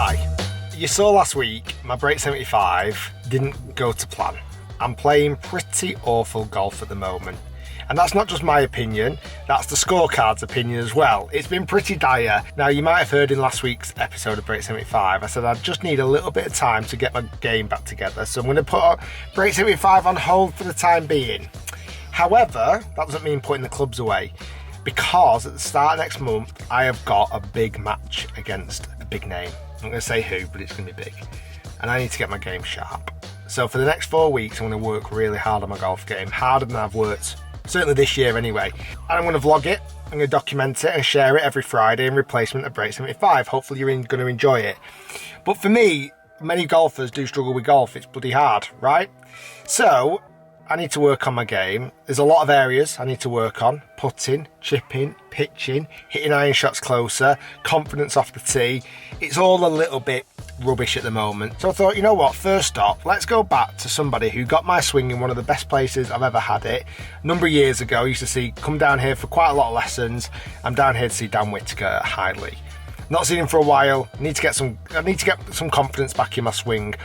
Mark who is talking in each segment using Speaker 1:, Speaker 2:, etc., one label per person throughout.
Speaker 1: Hi. You saw last week my break 75 didn't go to plan. I'm playing pretty awful golf at the moment. And that's not just my opinion, that's the scorecard's opinion as well. It's been pretty dire. Now, you might have heard in last week's episode of Break 75, I said I just need a little bit of time to get my game back together. So I'm going to put Break 75 on hold for the time being. However, that doesn't mean putting the clubs away, because at the start of next month, I have got a big match against a big name. I'm not going to say who, but it's going to be big. And I need to get my game sharp. So for the next 4 weeks, I'm going to work really hard on my golf game, harder than I've worked certainly this year anyway. And I'm going to vlog it, I'm going to document it and share it every Friday in replacement of Break 75. Hopefully you're going to enjoy it. But for me, many golfers do struggle with golf. It's bloody hard, right? So I need to work on my game. There's a lot of areas I need to work on. Putting, chipping, pitching, hitting iron shots closer, confidence off the tee. It's all a little bit rubbish at the moment. So I thought, you know what, first stop, let's go back to somebody who got my swing in one of the best places I've ever had it. A number of years ago, I used to come down here for quite a lot of lessons. I'm down here to see Dan Whitaker at Highley. Not seen him for a while. I need to get some confidence back in my swing,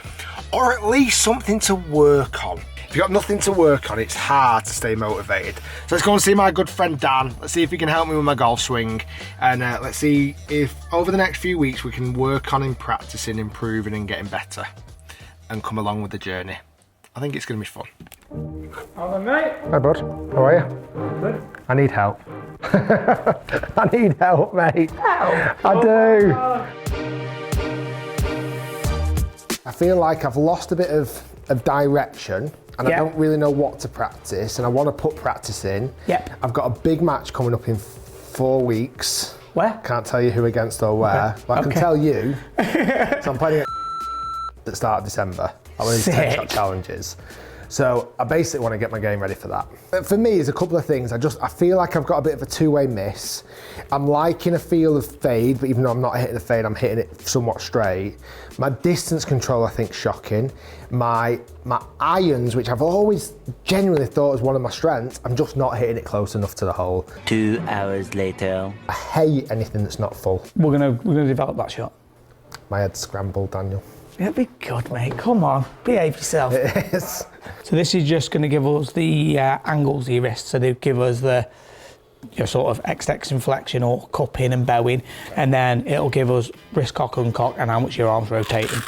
Speaker 1: or at least something to work on. If you've got nothing to work on, it's hard to stay motivated. So let's go and see my good friend Dan. Let's see if he can help me with my golf swing. And let's see if over the next few weeks we can work on him practicing, improving and getting better. And come along with the journey. I think it's going to be fun.
Speaker 2: Hello, mate.
Speaker 1: Hi, bud. How are you?
Speaker 2: Good.
Speaker 1: I need help. I need help, mate.
Speaker 2: Help?
Speaker 1: I do. I feel like I've lost a bit of direction. And I don't really know what to practice, and I want to put practice in.
Speaker 2: Yep.
Speaker 1: I've got a big match coming up in 4 weeks.
Speaker 2: Where?
Speaker 1: Can't tell you who against or where, but I can tell you. So I'm playing at the start of December. I'm winning 10 shot challenges. So I basically want to get my game ready for that. For me, there's a couple of things. I feel like I've got a bit of a two-way miss. I'm liking a feel of fade, but even though I'm not hitting the fade, I'm hitting it somewhat straight. My distance control, I think, shocking. My irons, which I've always genuinely thought was one of my strengths, I'm just not hitting it close enough to the hole.
Speaker 3: 2 hours later.
Speaker 1: I hate anything that's not full.
Speaker 2: We're gonna develop that shot.
Speaker 1: My head's scrambled, Daniel.
Speaker 2: It'll be good, mate. Come on, behave yourself.
Speaker 1: It is.
Speaker 2: So this is just going to give us the angles of your wrist. So they give us your sort of extension flexion or cupping and bowing, and then it'll give us wrist cock, uncock, and how much your arm's rotating.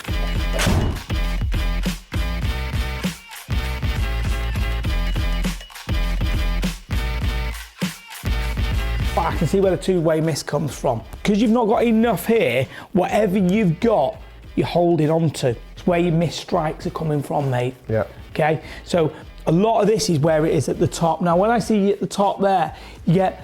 Speaker 2: But I can see where the two-way miss comes from. Because you've not got enough here, whatever you've got, you're holding on to. It's where your missed strikes are coming from, mate.
Speaker 1: Yeah.
Speaker 2: Okay, so a lot of this is where it is at the top. Now, when I see you at the top there, you get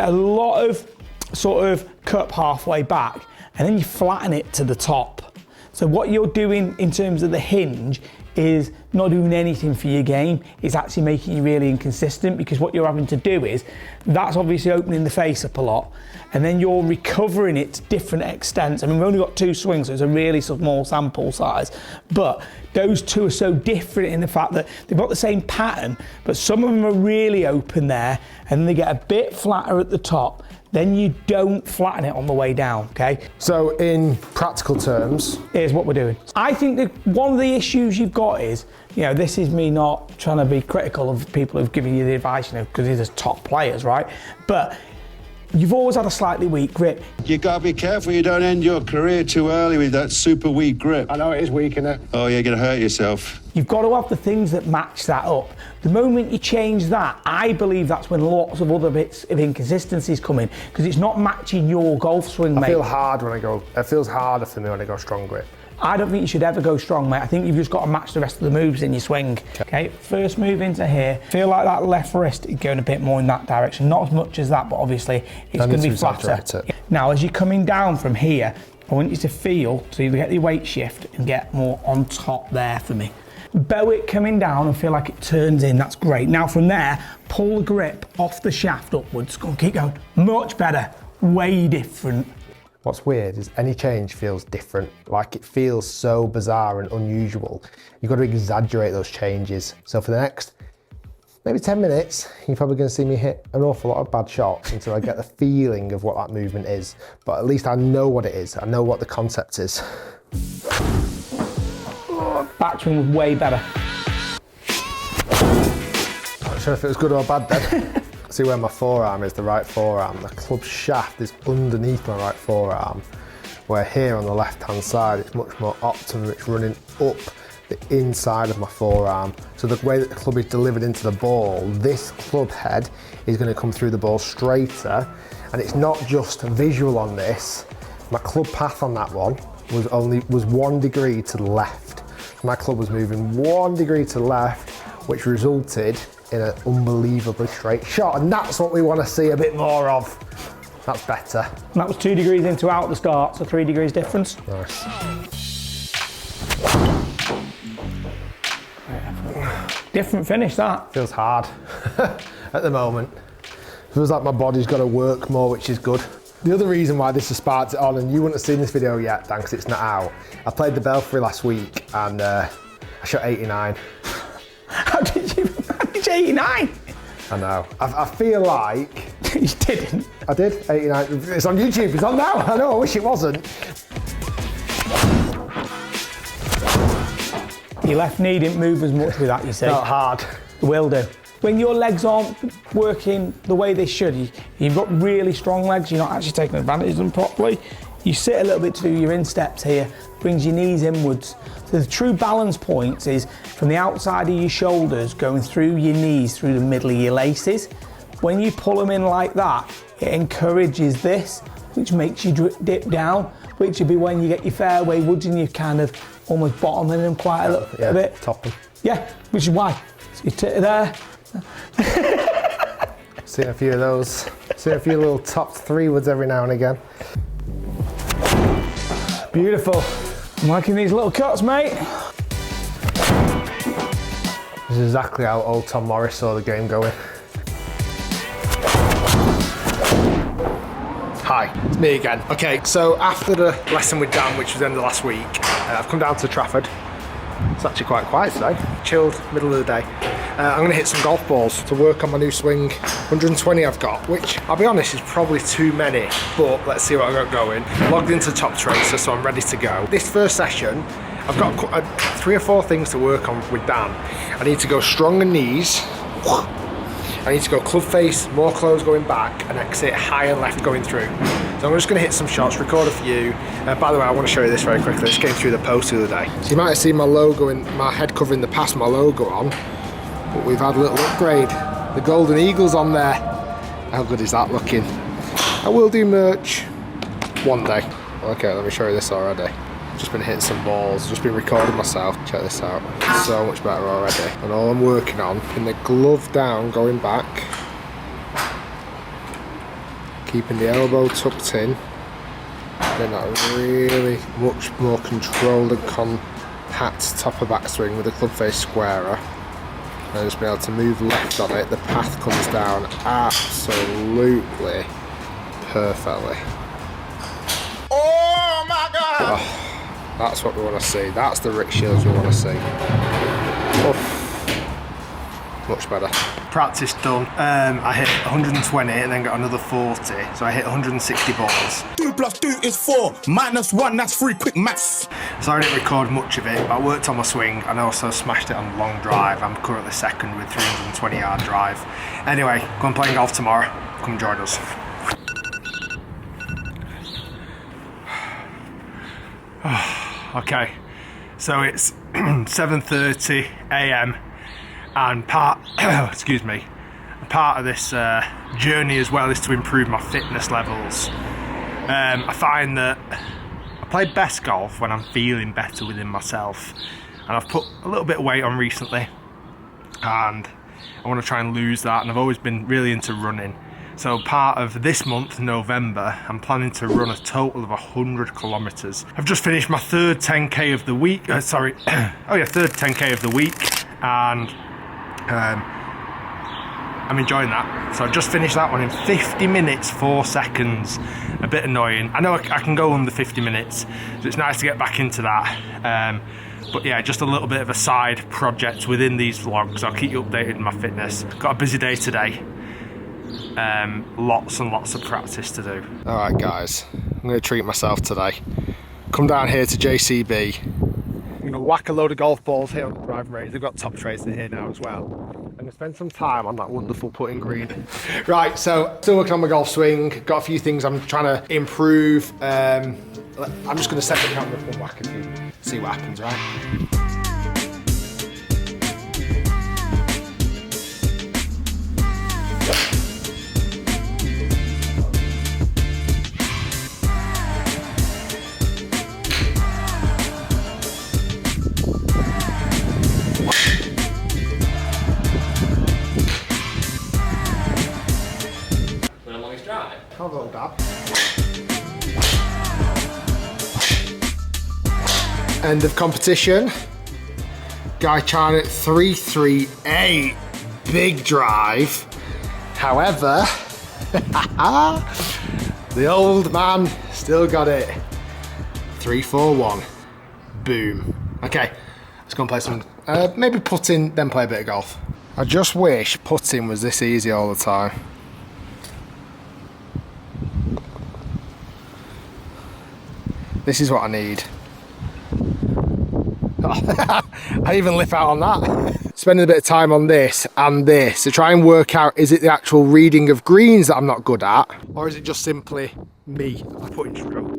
Speaker 2: a lot of sort of cup halfway back, and then you flatten it to the top. So what you're doing in terms of the hinge is not doing anything for your game. It's actually making you really inconsistent, because what you're having to do is, that's obviously opening the face up a lot, and then you're recovering it to different extents. I mean, we've only got 2 swings, so it's a really small sample size, but those two are so different in the fact that they've got the same pattern, but some of them are really open there, and they get a bit flatter at the top. Then you don't flatten it on the way down, okay?
Speaker 1: So in practical terms,
Speaker 2: here's what we're doing. I think that one of the issues you've got is, this is me not trying to be critical of people who've given you the advice, because these are top players, right? But you've always had a slightly weak grip.
Speaker 4: You gotta be careful you don't end your career too early with that super weak grip.
Speaker 1: I know it is weak, isn't it?
Speaker 4: Oh, you're gonna hurt yourself.
Speaker 2: You've got to have the things that match that up. The moment you change that, I believe that's when lots of other bits of inconsistencies come in, because it's not matching your golf swing, mate.
Speaker 1: I feel hard when I go, it feels harder for me when I go strong grip.
Speaker 2: I don't think you should ever go strong, mate. I think you've just got to match the rest of the moves in your swing. Okay, first move into here. Feel like that left wrist is going a bit more in that direction. Not as much as that, but obviously it's going to be flatter. Now, as you're coming down from here, I want you to feel, so you get your weight shift and get more on top there for me. Bow it coming down and feel like it turns in, that's great. Now from there, pull the grip off the shaft upwards. Go on, keep going. Much better, way different.
Speaker 1: What's weird is any change feels different. Like it feels so bizarre and unusual. You've got to exaggerate those changes. So for the next maybe 10 minutes, you're probably going to see me hit an awful lot of bad shots until I get the feeling of what that movement is. But at least I know what it is. I know what the concept is.
Speaker 2: Backswing was way better.
Speaker 1: Not sure if it was good or bad then. See where my forearm is, the right forearm. The club shaft is underneath my right forearm, where here on the left-hand side, it's much more optimum. It's running up the inside of my forearm. So the way that the club is delivered into the ball, this club head is going to come through the ball straighter. And it's not just visual on this. My club path on that one was 1 degree to the left. My club was moving 1 degree to the left, which resulted in an unbelievably straight shot. And that's what we want to see a bit more of. That's better.
Speaker 2: And that was 2 degrees into out the start, so 3 degrees difference.
Speaker 1: Nice.
Speaker 2: Different finish, that.
Speaker 1: Feels hard at the moment. Feels like my body's got to work more, which is good. The other reason why this has sparked it on, and you wouldn't have seen this video yet, Dan, because it's not out. I played the Belfry last week and I shot 89.
Speaker 2: How did you 89?
Speaker 1: I know. I feel like...
Speaker 2: You didn't?
Speaker 1: I did, 89. It's on YouTube, it's on now. I know, I wish it wasn't.
Speaker 2: Your left knee didn't move as much with that, you see.
Speaker 1: Not hard.
Speaker 2: It will do. When your legs aren't working the way they should, you've got really strong legs, you're not actually taking advantage of them properly. You sit a little bit to do your insteps here, brings your knees inwards. So the true balance points is from the outside of your shoulders going through your knees, through the middle of your laces. When you pull them in like that, it encourages this, which makes you dip down, which would be when you get your fairway woods and you're kind of almost bottoming them quite a bit.
Speaker 1: Top them.
Speaker 2: Yeah, which is why. So you sit there.
Speaker 1: See a few of those. See a few little top 3 woods every now and again. Beautiful.
Speaker 2: I'm liking these little cuts, mate.
Speaker 1: This is exactly how old Tom Morris saw the game going. Hi, it's me again. Okay, so after the lesson with Dan, which was the end of last week, I've come down to Trafford. It's actually quite quiet today. Chilled, middle of the day. I'm going to hit some golf balls to work on my new swing. 120 I've got, which I'll be honest is probably too many, but let's see what I've got going. Logged into Top Tracer, so I'm ready to go. This first session, I've got 3 or 4 things to work on with Dan. I need to go stronger knees. I need to go club face, more close going back, and exit high and left going through. So I'm just going to hit some shots, record a few. By the way, I want to show you this very quickly. This came through the post the other day. So you might have seen my logo in my head covering the past, my logo on, but we've had a little upgrade. The Golden Eagle's on there. How good is that looking? I will do merch one day. Okay, let me show you this already. Just been hitting some balls, just been recording myself. Check this out. So much better already. And all I'm working on, in the glove down, going back, keeping the elbow tucked in, then that really much more controlled and compact top of backswing with the club face squarer. And just being able to move left on it, the path comes down absolutely perfectly.
Speaker 2: Oh my God!
Speaker 1: Oh. That's what we want to see. That's the Rick Shiels we want to see. Oh. Much better. Practice done. I hit 120 and then got another 40. So I hit 160 balls.
Speaker 5: 2 + 2 is 4. -1, that's 3. Quick maths.
Speaker 1: So I didn't record much of it, but I worked on my swing and also smashed it on a long drive. I'm currently second with 320 yard drive. Anyway, going playing golf tomorrow. Come join us. Okay, so it's 7:30 a.m. and part of this journey as well is to improve my fitness levels. I find that I play best golf when I'm feeling better within myself, and I've put a little bit of weight on recently and I want to try and lose that, and I've always been really into running. So part of this month, November, I'm planning to run a total of 100 kilometers. I've just finished my third 10K of the week, third 10K of the week, and I'm enjoying that. So I just finished that one in 50 minutes 4 seconds. A bit annoying. I know I can go under 50 minutes, so it's nice to get back into that. But yeah, just a little bit of a side project within these vlogs. I'll keep you updated on my fitness. Got a busy day today. Lots and lots of practice to do. All right, guys, I'm going to treat myself today. Come down here to JCB. I'm going to whack a load of golf balls here on the driving range. They've got top trays in here now as well. I'm going to spend some time on that wonderful putting green. Right, so still working on my golf swing. Got a few things I'm trying to improve. I'm just going to set the camera up and whack a few. See what happens, right? Have a little dab. End of competition. Guy trying at 338. Big drive. However, the old man still got it. 341. Boom. Okay, let's go and play some, maybe putting, then play a bit of golf. I just wish putting was this easy all the time. This is what I need. I even lip out on that. Spending a bit of time on this and this to try and work out, is it the actual reading of greens that I'm not good at, or is it just simply me putting stroke?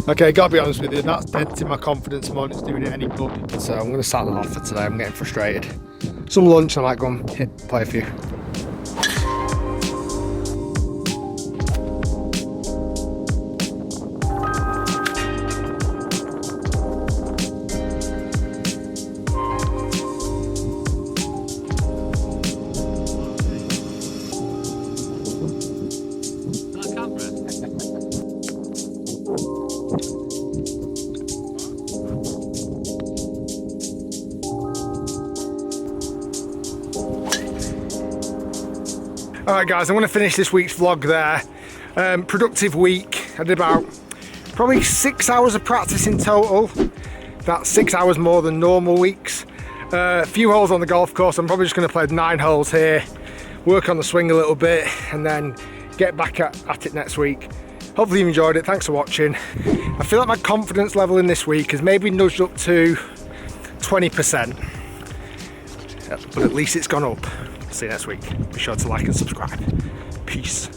Speaker 1: Okay, gotta be honest with you, that's denting my confidence more than it's doing it any good. So I'm gonna sack that off for today, I'm getting frustrated. Some lunch, I might go and play a few. Alright guys, I'm going to finish this week's vlog there. Productive week. I did about probably 6 hours of practice in total. That's 6 hours more than normal weeks. A few holes on the golf course. I'm probably just going to play 9 holes here, work on the swing a little bit, and then get back at it next week. Hopefully you enjoyed it. Thanks for watching. I feel like my confidence level in this week has maybe nudged up to 20%. But at least it's gone up. See you next week. Be sure to like and subscribe. Peace.